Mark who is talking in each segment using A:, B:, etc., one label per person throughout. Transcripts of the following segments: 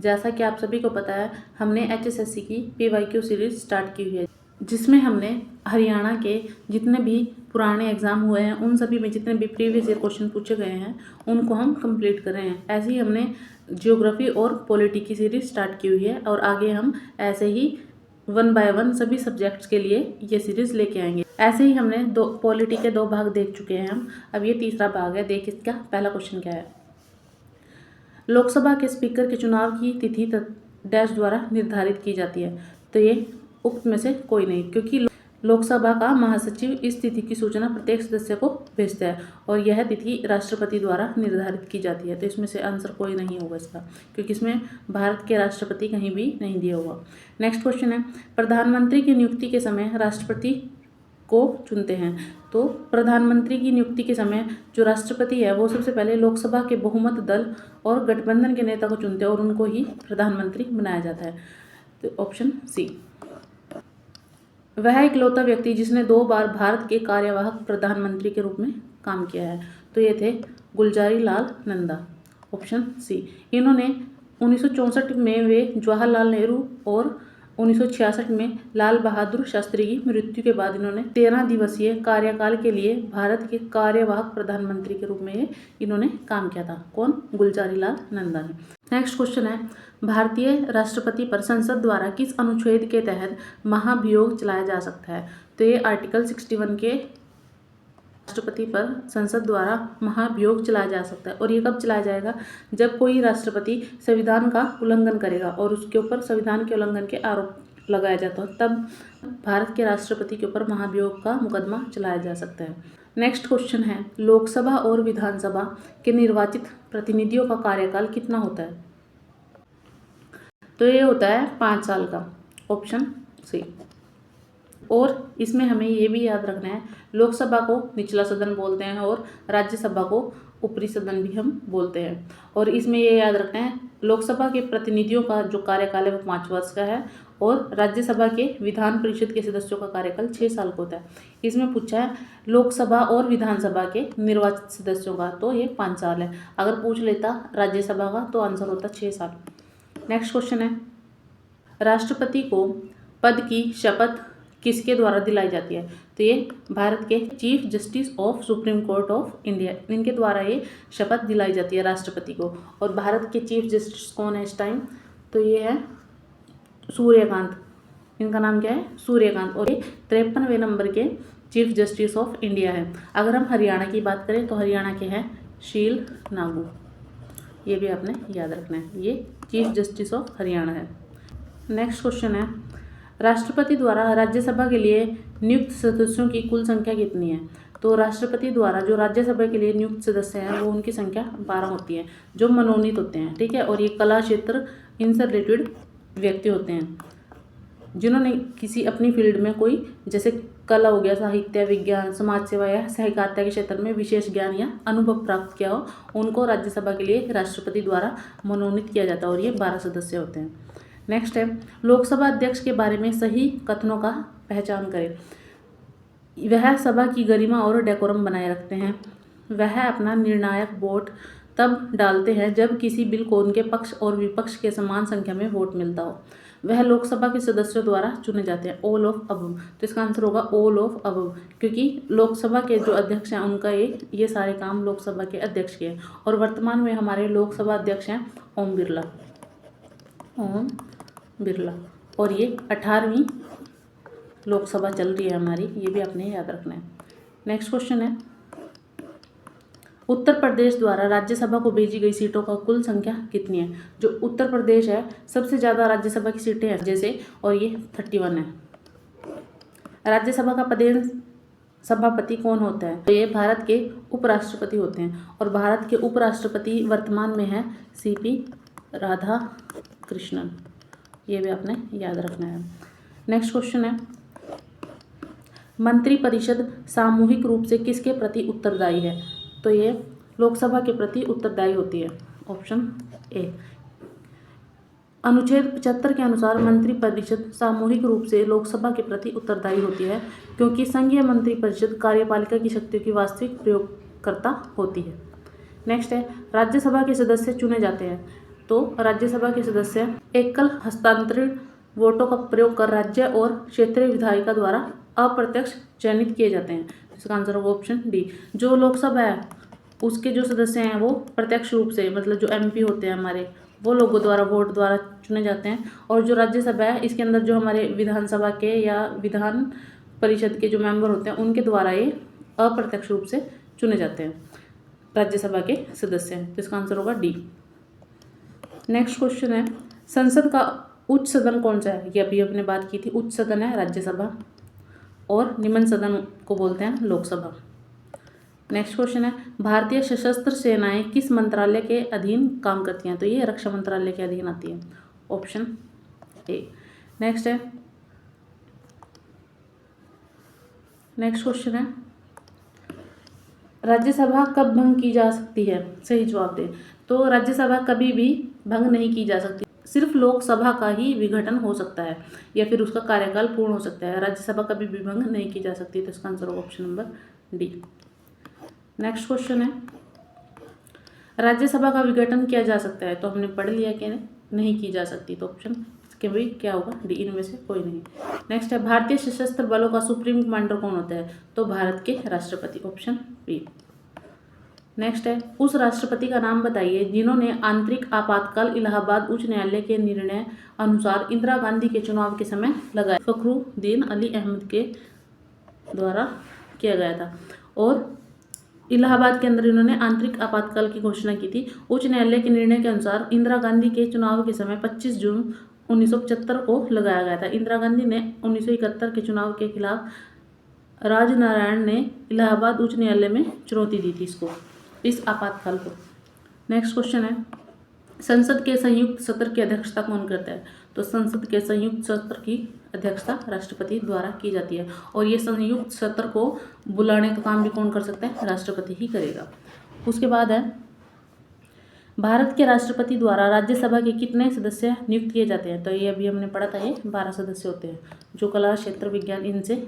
A: जैसा कि आप सभी को पता है, हमने HSSC की PYQ सीरीज स्टार्ट की हुई है, जिसमें हमने हरियाणा के जितने भी पुराने एग्ज़ाम हुए हैं उन सभी में जितने भी प्रीवियस ईयर क्वेश्चन पूछे गए हैं उनको हम कंप्लीट कर रहे हैं। ऐसे ही हमने ज्योग्राफी और पॉलिटी की सीरीज स्टार्ट की हुई है और आगे हम ऐसे ही 1 बाय 1 सभी सब्जेक्ट्स के लिए ये सीरीज लेके आएंगे। ऐसे ही हमने पॉलिटी के 2 भाग देख चुके हैं हम। अब ये तीसरा भाग है। देख इसका पहला क्वेश्चन क्या है। लोकसभा के स्पीकर के चुनाव की तिथि डैश द्वारा निर्धारित की जाती है। तो ये उक्त में से कोई नहीं, क्योंकि लोकसभा का महासचिव इस तिथि की सूचना प्रत्येक सदस्य को भेजता है और यह तिथि राष्ट्रपति द्वारा निर्धारित की जाती है। तो इसमें से आंसर कोई नहीं होगा इसका, क्योंकि इसमें भारत के राष्ट्रपति कहीं भी नहीं दिया हुआ। नेक्स्ट क्वेश्चन है, प्रधानमंत्री की नियुक्ति के समय राष्ट्रपति को चुनते हैं। तो प्रधानमंत्री की नियुक्ति के समय जो राष्ट्रपति है वो सबसे पहले लोकसभा के बहुमत दल और गठबंधन के नेता को चुनते हैं और उनको ही प्रधानमंत्री बनाया जाता है। तो ऑप्शन सी। वह इकलौता व्यक्ति जिसने 2 बार भारत के कार्यवाहक प्रधानमंत्री के रूप में काम किया है। तो ये थे गुलजारी लाल नंदा। Option C. इन्होंने 1964 में वे जवाहरलाल नेहरू और 1966 में लाल बहादुर शास्त्री की मृत्यु के बाद इन्होंने 13 दिवसीय कार्यकाल के लिए भारत के कार्यवाहक प्रधानमंत्री के रूप में इन्होंने काम किया था। कौन? गुलजारी लाल नंदा ने। नेक्स्ट क्वेश्चन है, भारतीय राष्ट्रपति पर संसद द्वारा किस अनुच्छेद के तहत महाभियोग चलाया जा सकता है। तो ये आर्टिकल 61 के राष्ट्रपति पर संसद द्वारा महाभियोग चलाया जा सकता है। और ये कब चलाया जाएगा? जब कोई राष्ट्रपति संविधान का उल्लंघन करेगा और उसके ऊपर संविधान के उल्लंघन के आरोप लगाया जाता है, तब भारत के राष्ट्रपति के ऊपर महाभियोग का मुकदमा चलाया जा सकता है। नेक्स्ट क्वेश्चन है, लोकसभा और विधानसभा के निर्वाचित प्रतिनिधियों का कार्यकाल कितना होता है। तो ये होता है 5 साल का। Option C. और इसमें हमें ये भी याद रखना है, लोकसभा को निचला सदन बोलते हैं और राज्यसभा को ऊपरी सदन भी हम बोलते हैं। और इसमें ये याद रखना है, लोकसभा के प्रतिनिधियों का जो कार्यकाल है वो 5 वर्ष का है और राज्यसभा के विधान परिषद के सदस्यों का कार्यकाल 6 साल का होता है। इसमें पूछा है लोकसभा और विधानसभा के निर्वाचित सदस्यों का, तो ये 5 साल है। अगर पूछ लेता राज्यसभा का तो आंसर होता 6 साल। नेक्स्ट क्वेश्चन है, राष्ट्रपति को पद की शपथ किसके द्वारा दिलाई जाती है। तो ये भारत के chief justice of supreme court of India, इनके द्वारा ये शपथ दिलाई जाती है राष्ट्रपति को। और भारत के चीफ जस्टिस कौन है इस टाइम? तो ये है सूर्यकांत। इनका नाम क्या है? सूर्यकांत। और ये 53वें नंबर के चीफ जस्टिस ऑफ इंडिया है। अगर हम हरियाणा की बात करें तो हरियाणा के हैं शील नागू। ये भी आपने याद रखना है, ये चीफ जस्टिस ऑफ हरियाणा है। नेक्स्ट क्वेश्चन है, राष्ट्रपति द्वारा राज्यसभा के लिए नियुक्त सदस्यों की कुल संख्या कितनी है। तो राष्ट्रपति द्वारा जो राज्यसभा के लिए नियुक्त सदस्य हैं वो उनकी संख्या 12 होती है, जो मनोनीत होते हैं। ठीक है। और ये कला क्षेत्र इनसे रिलेटेड व्यक्ति होते हैं जिन्होंने किसी अपनी फील्ड में कोई, जैसे कला हो गया, साहित्य, विज्ञान, समाज सेवा या सहकारिता के क्षेत्र में विशेष ज्ञान या अनुभव प्राप्त किया हो, उनको राज्यसभा के लिए राष्ट्रपति द्वारा मनोनीत किया जाता है और ये 12 सदस्य होते हैं। नेक्स्ट है, लोकसभा अध्यक्ष के बारे में सही कथनों का पहचान करें। वह सभा की गरिमा और डेकोरम बनाए रखते हैं। वह अपना निर्णायक वोट तब डालते हैं जब किसी बिल को उनके पक्ष और विपक्ष के समान संख्या में वोट मिलता हो। वह लोकसभा के सदस्यों द्वारा चुने जाते हैं। All of above. तो इसका आंसर होगा ऑल ऑफ अबव, क्योंकि लोकसभा के जो अध्यक्ष हैं उनका ये सारे काम लोकसभा के अध्यक्ष के हैं। और वर्तमान में हमारे लोकसभा अध्यक्ष हैं ओम बिरला। ओम बिरला। और ये 18वीं लोकसभा चल रही है हमारी, ये भी आपने याद रखना है। नेक्स्ट क्वेश्चन है, उत्तर प्रदेश द्वारा राज्यसभा को भेजी गई सीटों का कुल संख्या कितनी है। जो उत्तर प्रदेश है सबसे ज़्यादा राज्यसभा की सीटें हैं जैसे, और ये 31 है। राज्यसभा का प्रदेश सभापति कौन होता है। तो ये भारत के उपराष्ट्रपति होते हैं और भारत के उपराष्ट्रपति वर्तमान में है CP राधाकृष्णन। ये भी आपने याद रखना है। नेक्स्ट क्वेश्चन है, मंत्रिपरिषद सामूहिक रूप से किसके प्रति उत्तरदायी है। तो ये लोकसभा के प्रति उत्तरदायी होती है। Option A. अनुच्छेद 75 के अनुसार मंत्रिपरिषद सामूहिक रूप से लोकसभा के प्रति उत्तरदायी होती है, क्योंकि संघीय मंत्रिपरिषद कार्यपालिका की शक्तियों की वास्तविक प्रयोगकर्ता होती है। नेक्स्ट है, राज्यसभा के सदस्य चुने जाते हैं। तो राज्यसभा के सदस्य एकल हस्तांतरित वोटों का प्रयोग कर राज्य और क्षेत्रीय विधायिका द्वारा अप्रत्यक्ष चयनित किए जाते हैं। इसका आंसर होगा ऑप्शन डी। जो लोकसभा है उसके जो सदस्य हैं वो प्रत्यक्ष रूप से, मतलब जो एमपी होते हैं हमारे, वो लोगों द्वारा वोट द्वारा चुने जाते हैं। और जो राज्यसभा है इसके अंदर जो हमारे विधानसभा के या विधान परिषद के जो मेंबर होते हैं उनके द्वारा ये अप्रत्यक्ष रूप से चुने जाते हैं राज्यसभा के सदस्य हैं। तो इसका आंसर होगा डी। नेक्स्ट क्वेश्चन है, संसद का उच्च सदन कौन सा है? ये अभी अपने बात की थी, उच्च सदन है राज्यसभा और निम्न सदन को बोलते हैं लोकसभा। नेक्स्ट क्वेश्चन है, भारतीय सशस्त्र सेनाएं किस मंत्रालय के अधीन काम करती हैं? तो ये रक्षा मंत्रालय के अधीन आती है, ऑप्शन ए। नेक्स्ट क्वेश्चन है, राज्यसभा कब भंग की जा सकती है? सही जवाब दें। तो राज्यसभा कभी भी भंग नहीं की जा सकती, सिर्फ लोकसभा का ही विघटन हो सकता है या फिर उसका कार्यकाल पूर्ण हो सकता है। राज्यसभा कभी भी भंग नहीं की जा सकती। तो इसका आंसर होगा option number D. Next question है, राज्यसभा का विघटन किया जा सकता है? तो हमने पढ़ लिया कि नहीं की जा सकती, तो ऑप्शन के भी क्या होगा? डी, इनमें से कोई नहीं। नेक्स्ट है, भारतीय सशस्त्र बलों का सुप्रीम कमांडर कौन होता है? तो भारत के राष्ट्रपति, ऑप्शन बी। नेक्स्ट है, उस राष्ट्रपति का नाम बताइए जिन्होंने आंतरिक आपातकाल इलाहाबाद उच्च न्यायालय के निर्णय अनुसार इंदिरा गांधी के चुनाव के समय लगाया। फखरुद्दीन अली अहमद के द्वारा किया गया था और इलाहाबाद के अंदर इन्होंने आंतरिक आपातकाल की घोषणा की थी। उच्च न्यायालय के निर्णय के अनुसार इंदिरा गांधी के चुनाव के समय 25 जून 1975 को लगाया गया था। इंदिरा गांधी ने 1971 के चुनाव के खिलाफ राजनारायण ने इलाहाबाद उच्च न्यायालय में चुनौती दी थी इसको, इस आपातकाल को। नेक्स्ट क्वेश्चन है, संसद के संयुक्त सत्र की अध्यक्षता कौन करता है? तो संसद के संयुक्त सत्र की अध्यक्षता राष्ट्रपति द्वारा की जाती है और ये संयुक्त सत्र को बुलाने का काम भी कौन कर सकता है? राष्ट्रपति ही करेगा। उसके बाद है, भारत के राष्ट्रपति द्वारा राज्यसभा के कितने सदस्य नियुक्त किए जाते हैं? तो ये अभी हमने पढ़ा था, ये 12 सदस्य होते हैं जो कला, क्षेत्र, विज्ञान इनसे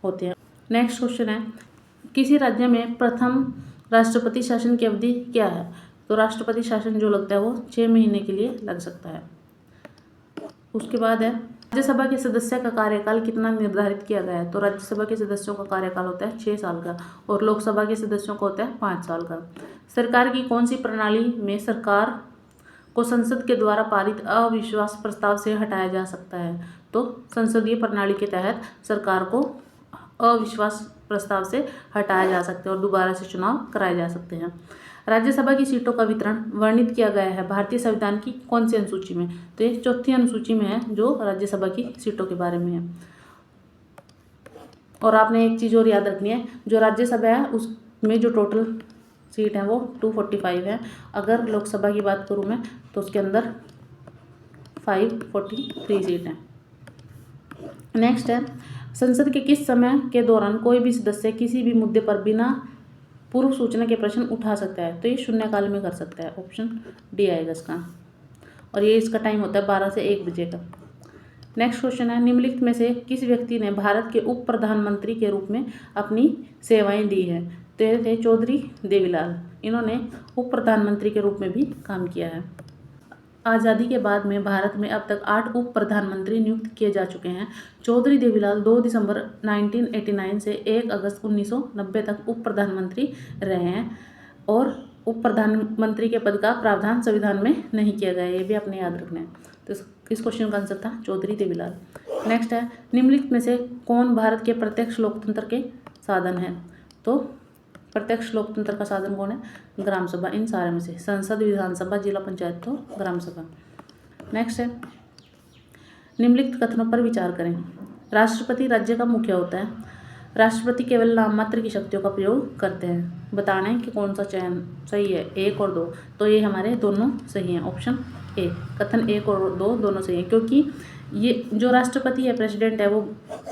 A: होते हैं। नेक्स्ट क्वेश्चन है, किसी राज्य में प्रथम राष्ट्रपति शासन की अवधि क्या है? तो राष्ट्रपति शासन जो लगता है वो 6 महीने के लिए लग सकता है। उसके बाद है, राज्यसभा के सदस्य का कार्यकाल कितना निर्धारित किया गया है? तो राज्यसभा के सदस्यों का कार्यकाल होता है 6 साल का और लोकसभा के सदस्यों का होता है 5 साल का। सरकार की कौन सी प्रणाली में सरकार को संसद के द्वारा पारित अविश्वास प्रस्ताव से हटाया जा सकता है? तो संसदीय प्रणाली के तहत सरकार को अविश्वास प्रस्ताव से हटाया जा सकता है और दोबारा से चुनाव कराए जा सकते हैं। राज्यसभा की सीटों का वितरण वर्णित किया गया है भारतीय संविधान की कौन सी अनुसूची में? तो ये 4थी अनुसूची में है जो राज्यसभा की सीटों के बारे में है। और आपने एक चीज़ और याद रखनी है, जो राज्यसभा है उसमें जो टोटल सीट है वो 245 है। अगर लोकसभा की बात करूँ मैं तो उसके अंदर 543 सीट हैं। नेक्स्ट है, संसद के किस समय के दौरान कोई भी सदस्य किसी भी मुद्दे पर बिना पूर्व सूचना के प्रश्न उठा सकता है? तो ये शून्यकाल में कर सकता है, ऑप्शन डी आएगा इसका। और ये इसका टाइम होता है 12 से 1 बजे का। नेक्स्ट क्वेश्चन है, निम्नलिखित में से किस व्यक्ति ने भारत के उप प्रधानमंत्री के रूप में अपनी सेवाएं दी हैं? तो ये थे चौधरी देवीलाल, इन्होंने उप प्रधानमंत्री के रूप में भी काम किया है। आज़ादी के बाद में भारत में अब तक 8 उप प्रधानमंत्री नियुक्त किए जा चुके हैं। चौधरी देवीलाल 2 दिसंबर 1989 से 1 अगस्त 1990 तक उप प्रधानमंत्री रहे हैं और उप प्रधानमंत्री के पद का प्रावधान संविधान में नहीं किया गया है, ये भी आपने याद रखना है। तो इस क्वेश्चन का आंसर था चौधरी देवीलाल। नेक्स्ट है, निम्नलिखित में से कौन भारत के प्रत्यक्ष लोकतंत्र के साधन है? तो प्रत्यक्ष लोकतंत्र का साधन कौन है? ग्राम सभा। इन सारे में से संसद, विधानसभा, जिला पंचायत तो ग्राम सभा। नेक्स्ट है, निम्नलिखित कथनों पर विचार करें। राष्ट्रपति राज्य का मुखिया होता है। राष्ट्रपति केवल नाम मात्र की शक्तियों का प्रयोग करते हैं। बताना है कि कौन सा चयन सही है, 1 और 2। तो ये हमारे दोनों सही हैं, ऑप्शन ए। कथन 1 और 2 दोनों सही हैं, क्योंकि ये जो राष्ट्रपति है, प्रेसिडेंट है, वो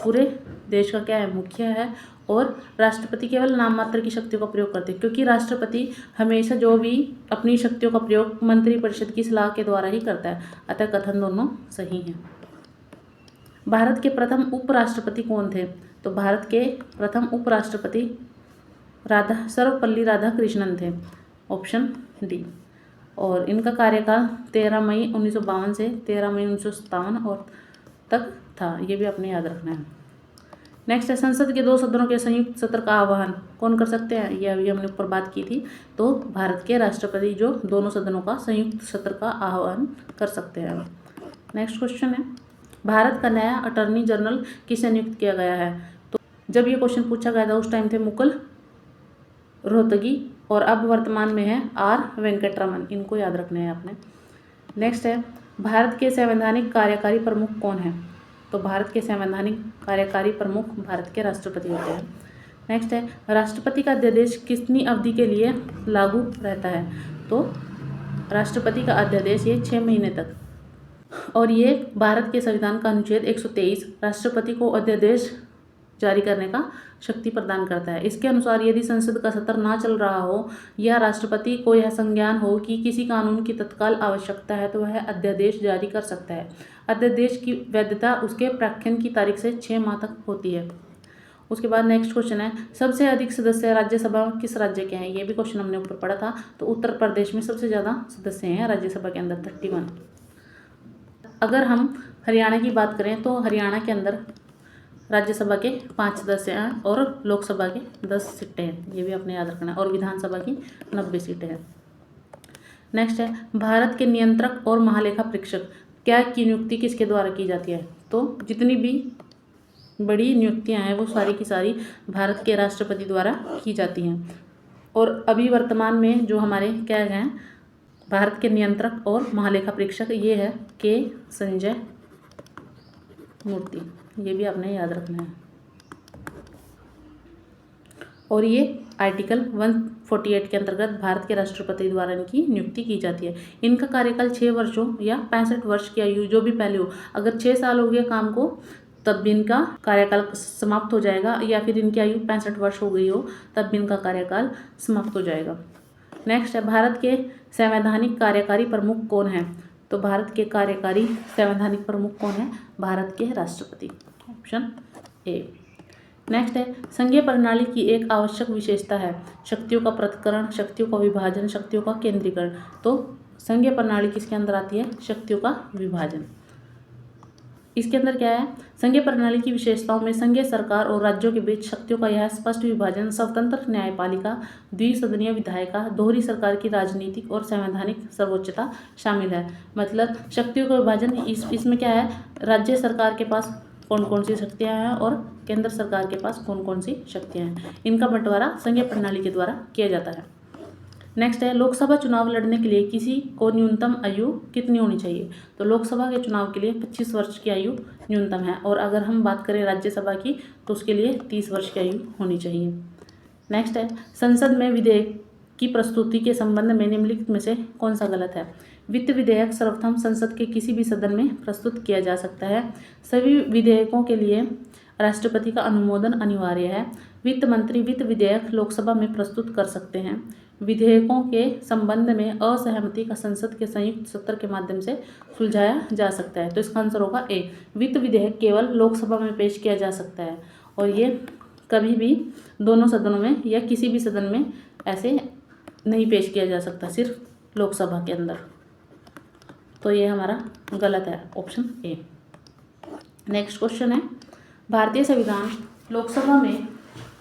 A: पूरे देश का क्या है? मुखिया है। और राष्ट्रपति केवल नाम मात्र की शक्तियों का प्रयोग करते हैं, क्योंकि राष्ट्रपति हमेशा जो भी अपनी शक्तियों का प्रयोग मंत्रिपरिषद की सलाह के द्वारा ही करता है। अतः कथन दोनों सही हैं। भारत के प्रथम उपराष्ट्रपति कौन थे? तो भारत के प्रथम उपराष्ट्रपति सर्वपल्ली राधाकृष्णन थे, ऑप्शन डी। और इनका कार्यकाल 13 मई 1952 से 13 मई 1957 और तक था। ये भी आपने याद रखना है। नेक्स्ट है, संसद के 2 सदनों के संयुक्त सत्र का आह्वान कौन कर सकते हैं? ये अभी हमने ऊपर बात की थी। तो भारत के राष्ट्रपति जो दोनों सदनों का संयुक्त सत्र का आह्वान कर सकते हैं। नेक्स्ट क्वेश्चन है, भारत का नया अटॉर्नी जनरल किसे नियुक्त किया गया है? तो जब ये क्वेश्चन पूछा गया था उस टाइम थे मुकुल रोहतगी और अब वर्तमान में है आर वेंकटरमन। इनको याद रखना है आपने। नेक्स्ट है, भारत के संवैधानिक कार्यकारी प्रमुख कौन है? तो भारत के संवैधानिक कार्यकारी प्रमुख भारत के राष्ट्रपति होते हैं। नेक्स्ट है, राष्ट्रपति का अध्यादेश कितनी अवधि के लिए लागू रहता है? तो राष्ट्रपति का अध्यादेश ये 6 महीने तक, और ये भारत के संविधान का अनुच्छेद 123 राष्ट्रपति को अध्यादेश जारी करने का शक्ति प्रदान करता है। इसके अनुसार यदि संसद का सत्र ना चल रहा हो या राष्ट्रपति को यह संज्ञान हो कि किसी कानून की तत्काल आवश्यकता है तो वह अध्यादेश जारी कर सकता है। अध्यादेश की वैधता उसके प्रख्यापन की तारीख से 6 माह तक होती है। उसके बाद नेक्स्ट क्वेश्चन है, सबसे अधिक सदस्य राज्यसभा किस राज्य के हैं? ये भी क्वेश्चन हमने ऊपर पढ़ा था। तो उत्तर प्रदेश में सबसे ज़्यादा सदस्य हैं राज्यसभा के अंदर 31। अगर हम हरियाणा की बात करें तो हरियाणा के अंदर राज्यसभा के 5 सदस्य हैं और लोकसभा के 10 सीटें हैं। ये भी आपने याद रखना है। और विधानसभा की 90 सीटें हैं। नेक्स्ट है, भारत के नियंत्रक और महालेखा परीक्षक क्या की नियुक्ति किसके द्वारा की जाती है? तो जितनी भी बड़ी नियुक्तियां हैं वो सारी की सारी भारत के राष्ट्रपति द्वारा की जाती हैं। और अभी वर्तमान में जो हमारे क्या हैं भारत के नियंत्रक और महालेखा परीक्षक, ये है के संजय मूर्ति। ये भी आपने याद रखना है। और ये आर्टिकल 148 के अंतर्गत भारत के राष्ट्रपति द्वारा इनकी नियुक्ति की जाती है। इनका कार्यकाल 6 वर्षों या 65 वर्ष की आयु जो भी पहले हो, अगर 6 साल हो गया काम को तब भी इनका कार्यकाल समाप्त हो जाएगा, या फिर इनकी आयु 65 वर्ष हो गई हो तब भी इनका कार्यकाल समाप्त हो जाएगा। नेक्स्ट है, भारत के संवैधानिक कार्यकारी प्रमुख कौन है? तो भारत के कार्यकारी संवैधानिक प्रमुख कौन है? भारत के राष्ट्रपति। Option A. नेक्स्ट है, संघीय प्रणाली की एक आवश्यक विशेषता है शक्तियों का पृथक्करण, शक्तियों का विभाजन, शक्तियों का केंद्रीकरण। तो संघीय प्रणाली किसके अंदर आती है? शक्तियों का विभाजन। इसके अंदर क्या है? संघीय प्रणाली की विशेषताओं में संघीय सरकार और राज्यों के बीच शक्तियों का यह स्पष्ट विभाजन, स्वतंत्र न्यायपालिका, द्विसदनीय विधायिका, दोहरी सरकार की राजनीतिक और संवैधानिक सर्वोच्चता शामिल है। मतलब शक्तियों का विभाजन इसमें क्या है? राज्य सरकार के पास कौन कौन सी शक्तियाँ हैं और केंद्र सरकार के पास कौन कौन सी शक्तियाँ हैं, इनका बंटवारा संघीय प्रणाली के द्वारा किया जाता है। नेक्स्ट है, लोकसभा चुनाव लड़ने के लिए किसी को न्यूनतम आयु कितनी होनी चाहिए? तो लोकसभा के चुनाव के लिए 25 वर्ष की आयु न्यूनतम है, और अगर हम बात करें राज्यसभा की तो उसके लिए 30 वर्ष की आयु होनी चाहिए। नेक्स्ट है, संसद में विधेयक की प्रस्तुति के संबंध में निम्नलिखित में से कौन सा गलत है? वित्त विधेयक सर्वप्रथम संसद के किसी भी सदन में प्रस्तुत किया जा सकता है। सभी विधेयकों के लिए राष्ट्रपति का अनुमोदन अनिवार्य है। वित्त मंत्री वित्त विधेयक लोकसभा में प्रस्तुत कर सकते हैं। विधेयकों के संबंध में असहमति का संसद के संयुक्त सत्र के माध्यम से सुलझाया जा सकता है। तो इसका आंसर होगा ए। वित्त विधेयक केवल लोकसभा में पेश किया जा सकता है, और ये कभी भी दोनों सदनों में या किसी भी सदन में ऐसे नहीं पेश किया जा सकता, सिर्फ लोकसभा के अंदर। तो ये हमारा गलत है, ऑप्शन ए। नेक्स्ट क्वेश्चन है, भारतीय संविधान लोकसभा में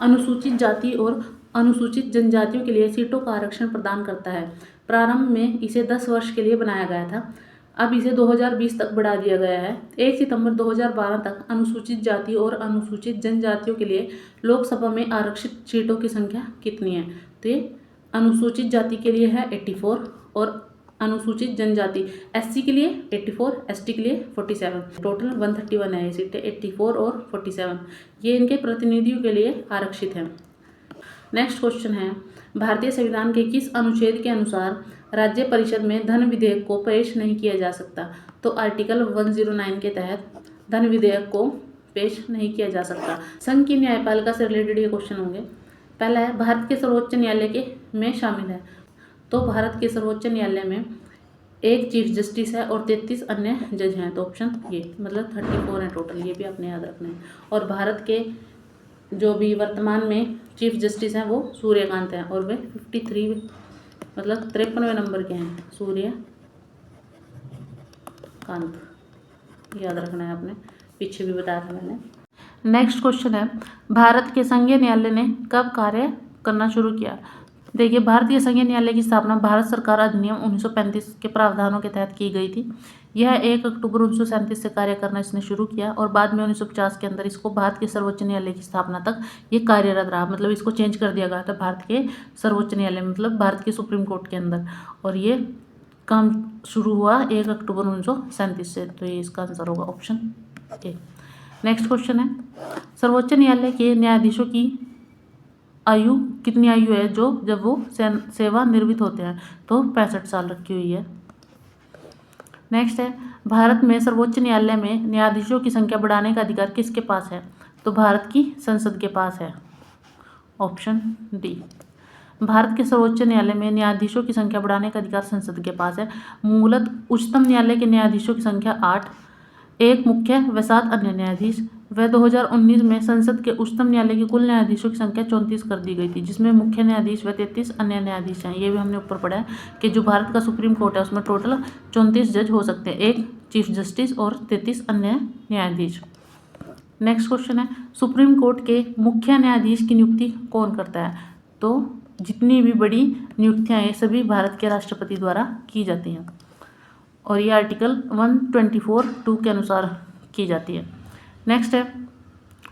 A: अनुसूचित जाति और अनुसूचित जनजातियों के लिए सीटों का आरक्षण प्रदान करता है। प्रारंभ में इसे 10 वर्ष के लिए बनाया गया था, अब इसे 2020 तक बढ़ा दिया गया है। 1 सितंबर 2012 तक अनुसूचित जाति और अनुसूचित जनजातियों के लिए लोकसभा में आरक्षित सीटों की संख्या कितनी है? तो ये अनुसूचित जाति के लिए है 84 और अनुसूचित जनजाति एससी के लिए 84, एसटी के लिए 47। टोटल 131 है ये सीटें, 84 और 47 ये इनके प्रतिनिधियों के लिए आरक्षित हैं। नेक्स्ट क्वेश्चन है, भारतीय संविधान के किस अनुच्छेद के अनुसार राज्य परिषद में धन विधेयक को पेश नहीं किया जा सकता? तो आर्टिकल 109 के तहत धन विधेयक को पेश नहीं किया जा सकता। संघ की न्यायपालिका से रिलेटेड ये क्वेश्चन होंगे। पहला है, भारत के सर्वोच्च न्यायालय के में शामिल है। तो भारत के सर्वोच्च न्यायालय में 1 चीफ जस्टिस है और 33 अन्य जज हैं। तो ऑप्शन ये, मतलब 34 हैं टोटल, ये भी आपने याद रखना है। और भारत के जो भी वर्तमान में चीफ जस्टिस हैं वो सूर्यकांत हैं और वे 53 मतलब 53वें नंबर के हैं सूर्यकांत, याद रखना है आपने, पीछे भी बताया था मैंने। नेक्स्ट क्वेश्चन है, भारत के संघीय न्यायालय ने कब कार्य करना शुरू किया? देखिए, भारतीय संघीय न्यायालय की स्थापना भारत सरकार अधिनियम 1935 के प्रावधानों के तहत की गई थी। यह 1 अक्टूबर 1937 से कार्य करना इसने शुरू किया और बाद में 1950 के अंदर इसको भारत के सर्वोच्च न्यायालय की स्थापना तक ये कार्यरत रहा। मतलब इसको चेंज कर दिया गया था भारत के सर्वोच्च न्यायालय, मतलब भारत के सुप्रीम कोर्ट के अंदर, और ये काम शुरू हुआ 1 अक्टूबर 1937 से। तो ये इसका आंसर होगा ऑप्शन ए। नेक्स्ट क्वेश्चन है, सर्वोच्च न्यायालय के न्यायाधीशों की आयु कितनी आयु है जो जब वो सेवानिवृत्त होते हैं? तो 65 साल रखी हुई है। नेक्स्ट है, भारत में सर्वोच्च न्यायालय में न्यायाधीशों की संख्या बढ़ाने का अधिकार किसके पास है? तो भारत की संसद के पास है, ऑप्शन डी। भारत के सर्वोच्च न्यायालय में न्यायाधीशों की संख्या बढ़ाने का अधिकार संसद के पास है। मूलतः उच्चतम न्यायालय के न्यायाधीशों की संख्या 8, 1 मुख्य व 7 अन्य न्यायाधीश। वह 2019 में संसद के उच्चतम न्यायालय की कुल न्यायाधीशों की संख्या 34 कर दी गई थी, जिसमें मुख्य न्यायाधीश व 33 अन्य न्यायाधीश हैं। ये भी हमने ऊपर पढ़ा है कि जो भारत का सुप्रीम कोर्ट है उसमें टोटल 34 जज हो सकते हैं, 1 चीफ जस्टिस और 33 अन्य न्यायाधीश। नेक्स्ट क्वेश्चन है, सुप्रीम कोर्ट के मुख्य न्यायाधीश की नियुक्ति कौन करता है? तो जितनी भी बड़ी नियुक्तियां हैं सभी भारत के राष्ट्रपति द्वारा की जाती हैं और ये आर्टिकल 124(2) के अनुसार की जाती है। नेक्स्ट है,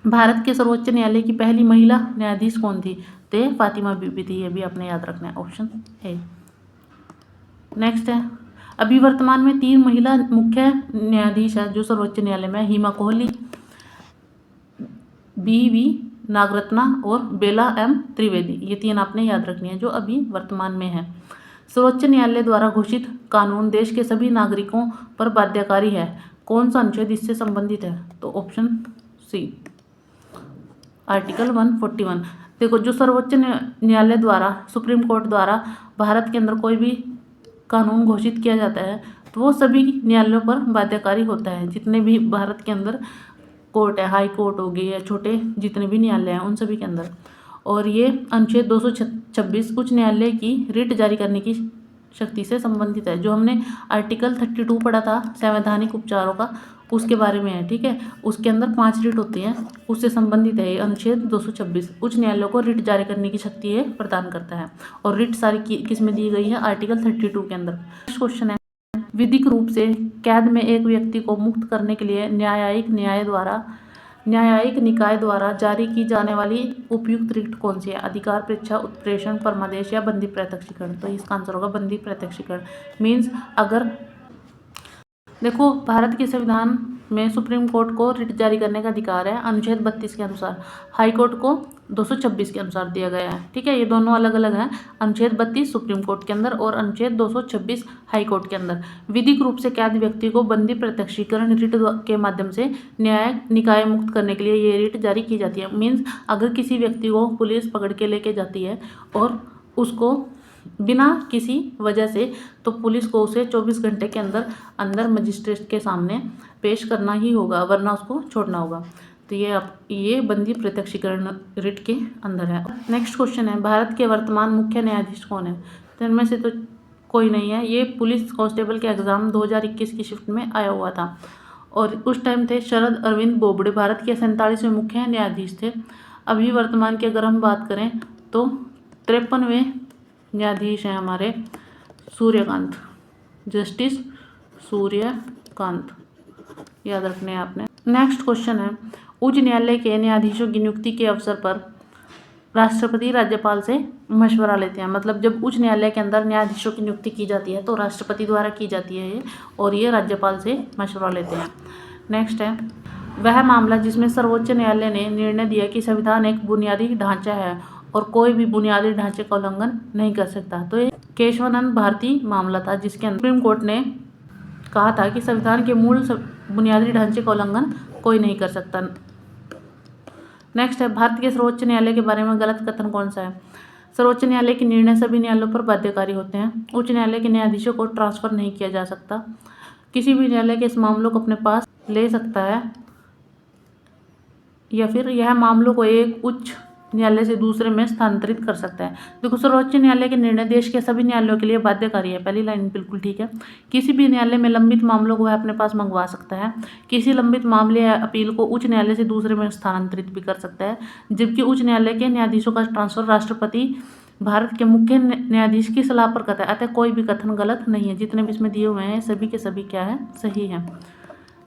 A: भारत के सर्वोच्च न्यायालय की पहली महिला न्यायाधीश कौन थी? तो ये फातिमा बीबी थी, ये भी आपने याद रखना है, ऑप्शन ए। नेक्स्ट है, अभी वर्तमान में 3 महिला मुख्य न्यायाधीश हैं जो सर्वोच्च न्यायालय में, हिमा कोहली, बी.वी. नागरत्ना और बेला एम त्रिवेदी। ये 3 आपने याद रखनी है जो अभी वर्तमान में है। सर्वोच्च न्यायालय द्वारा घोषित कानून देश के सभी नागरिकों पर बाध्यकारी है। कौन सा अनुच्छेद इससे संबंधित है? तो ऑप्शन सी, आर्टिकल 141। देखो, जो सर्वोच्च न्यायालय द्वारा, सुप्रीम कोर्ट द्वारा भारत के अंदर कोई भी कानून घोषित किया जाता है तो वो सभी न्यायालयों पर बाध्यकारी होता है। जितने भी भारत के अंदर कोर्ट है, हाई कोर्ट हो गई या छोटे जितने भी न्यायालय हैं उन सभी के अंदर। और ये अनुच्छेद 226 उच्च न्यायालय की रिट जारी करने की शक्ति से संबंधित है। जो हमने आर्टिकल 32 पढ़ा था संवैधानिक उपचारों का, उसके बारे में है, ठीक है। उसके अंदर 5 रिट होती हैं, उससे संबंधित है ये अनुच्छेद 226। उच्च न्यायालयों को रिट जारी करने की शक्ति ये प्रदान करता है और रिट सारी किस में दी गई है? आर्टिकल 32 के अंदर। नेक्स्ट क्वेश्चन है, विधिक रूप से कैद में एक व्यक्ति को मुक्त करने के लिए न्यायिक निकाय द्वारा जारी की जाने वाली उपयुक्त रिट कौन सी है? अधिकार परीक्षा, उत्प्रेषण, परमादेश या बंदी प्रत्यक्षीकरण। तो इसका आंसर होगा बंदी प्रत्यक्षीकरण। मीन्स अगर देखो, भारत के संविधान में सुप्रीम कोर्ट को रिट जारी करने का अधिकार है अनुच्छेद 32 के अनुसार, हाई कोर्ट को 226 के अनुसार दिया गया है, ठीक है। ये दोनों अलग अलग हैं, अनुच्छेद 32 सुप्रीम कोर्ट के अंदर और अनुच्छेद 226 हाई कोर्ट के अंदर। विधिक रूप से कैद व्यक्ति को बंदी प्रत्यक्षीकरण रिट के माध्यम से न्यायिक निकाय मुक्त करने के लिए ये रिट जारी की जाती है। मीन्स अगर किसी व्यक्ति को पुलिस पकड़ के लेके जाती है और उसको बिना किसी वजह से, तो पुलिस को उसे 24 घंटे के अंदर मजिस्ट्रेट के सामने पेश करना ही होगा, वरना उसको छोड़ना होगा। तो ये बंदी प्रत्यक्षीकरण रिट के अंदर है। नेक्स्ट क्वेश्चन है, भारत के वर्तमान मुख्य न्यायाधीश कौन है? तो इनमें से तो कोई नहीं है। ये पुलिस कांस्टेबल के एग्ज़ाम 2021 की शिफ्ट में आया हुआ था और उस टाइम थे शरद अरविंद बोबडे, भारत के 47वें मुख्य न्यायाधीश थे। अभी वर्तमान की अगर हम बात करें तो 53वें न्यायाधीश हैं हमारे सूर्यकांत, जस्टिस सूर्यकांत, याद रखने हैं आपने। नेक्स्ट क्वेश्चन है, उच्च न्यायालय के न्यायाधीशों की नियुक्ति के अवसर पर राष्ट्रपति राज्यपाल से मशवरा लेते हैं। मतलब जब उच्च न्यायालय के अंदर न्यायाधीशों की नियुक्ति की जाती है तो राष्ट्रपति द्वारा की जाती है ये, और ये राज्यपाल से मशवरा लेते हैं। नेक्स्ट है, वह मामला जिसमें सर्वोच्च न्यायालय ने निर्णय दिया कि संविधान एक बुनियादी ढांचा है और कोई भी बुनियादी ढांचे का उल्लंघन नहीं कर सकता। तो ये केशवानंद भारती मामला था जिसके अंदर सुप्रीम कोर्ट ने कहा था कि संविधान के मूल बुनियादी ढांचे का उल्लंघन कोई नहीं कर सकता। नेक्स्ट है, भारत के सर्वोच्च न्यायालय के बारे में गलत कथन कौन सा है? सर्वोच्च न्यायालय के निर्णय सभी न्यायालयों पर बाध्यकारी होते हैं। उच्च न्यायालय के न्यायाधीशों को ट्रांसफर नहीं किया जा सकता। किसी भी न्यायालय के इस मामलों को अपने पास ले सकता है या फिर यह मामलों को एक उच्च न्यायालय से दूसरे में स्थानांतरित कर सकता है। देखो, सर्वोच्च न्यायालय के निर्णय देश के सभी न्यायालयों के लिए बाध्यकारी है। पहली लाइन बिल्कुल ठीक है। किसी भी न्यायालय में लंबित मामलों को वह अपने पास मंगवा सकता है। किसी लंबित मामले या अपील को उच्च न्यायालय से दूसरे में स्थानांतरित भी कर सकता है। जबकि उच्च न्यायालय के न्यायाधीशों का ट्रांसफर राष्ट्रपति भारत के मुख्य न्यायाधीश की सलाह पर करता है। अतः कोई भी कथन गलत नहीं है। जितने भी इसमें दिए हुए हैं सभी के सभी क्या है, सही है।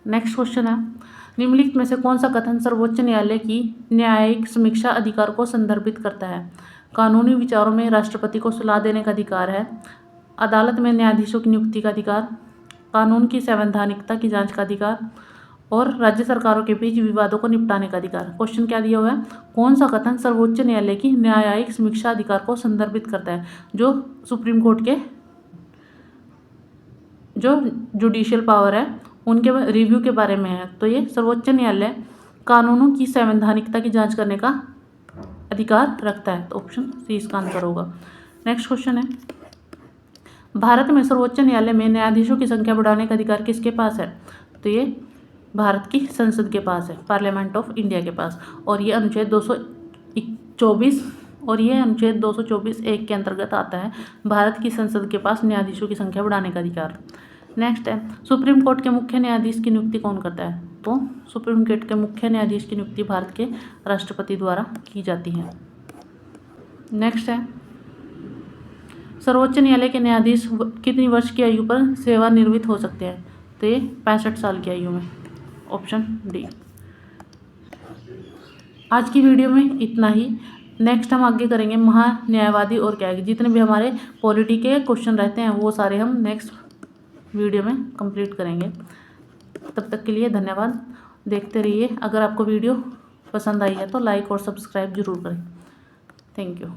A: नेक्स्ट क्वेश्चन है, निम्नलिखित में से कौन सा कथन सर्वोच्च न्यायालय की न्यायिक समीक्षा अधिकार को संदर्भित करता है? कानूनी विचारों में राष्ट्रपति को सलाह देने का अधिकार है। अदालत में न्यायाधीशों की नियुक्ति का अधिकार, कानून की संवैधानिकता की जांच का अधिकार और राज्य सरकारों के बीच विवादों को निपटाने का अधिकार। क्वेश्चन क्या दिया हुआ है, कौन सा कथन सर्वोच्च न्यायालय की न्यायिक समीक्षा अधिकार को संदर्भित करता है? जो सुप्रीम कोर्ट के जो जुडिशियल पावर है उनके रिव्यू के बारे में है। तो ये सर्वोच्च न्यायालय कानूनों की संवैधानिकता की जांच करने का अधिकार रखता है। तो ऑप्शन सी इसका आंसर होगा। नेक्स्ट क्वेश्चन है, भारत में सर्वोच्च न्यायालय में न्यायाधीशों की संख्या बढ़ाने का अधिकार किसके पास है? तो ये भारत की संसद के पास है, पार्लियामेंट ऑफ इंडिया के पास। और ये अनुच्छेद 224(1) के अंतर्गत आता है। भारत की संसद के पास न्यायाधीशों की संख्या बढ़ाने का अधिकार। नेक्स्ट है, सुप्रीम कोर्ट के मुख्य न्यायाधीश की नियुक्ति कौन करता है? तो सुप्रीम कोर्ट के मुख्य न्यायाधीश की नियुक्ति भारत के राष्ट्रपति द्वारा की जाती है। नेक्स्ट है, सर्वोच्च न्यायालय के न्यायाधीश कितनी वर्ष की आयु पर सेवानिवृत्त हो सकते हैं? तो ये 65 साल की आयु में। Option D. आज की वीडियो में इतना ही। नेक्स्ट हम आगे करेंगे महान्यायवादी और क्या है। जितने भी हमारे पॉलिटी के क्वेश्चन रहते हैं वो सारे हम नेक्स्ट वीडियो में कंप्लीट करेंगे। तब तक के लिए धन्यवाद। देखते रहिए। अगर आपको वीडियो पसंद आई है तो लाइक और सब्सक्राइब जरूर करें। Thank you.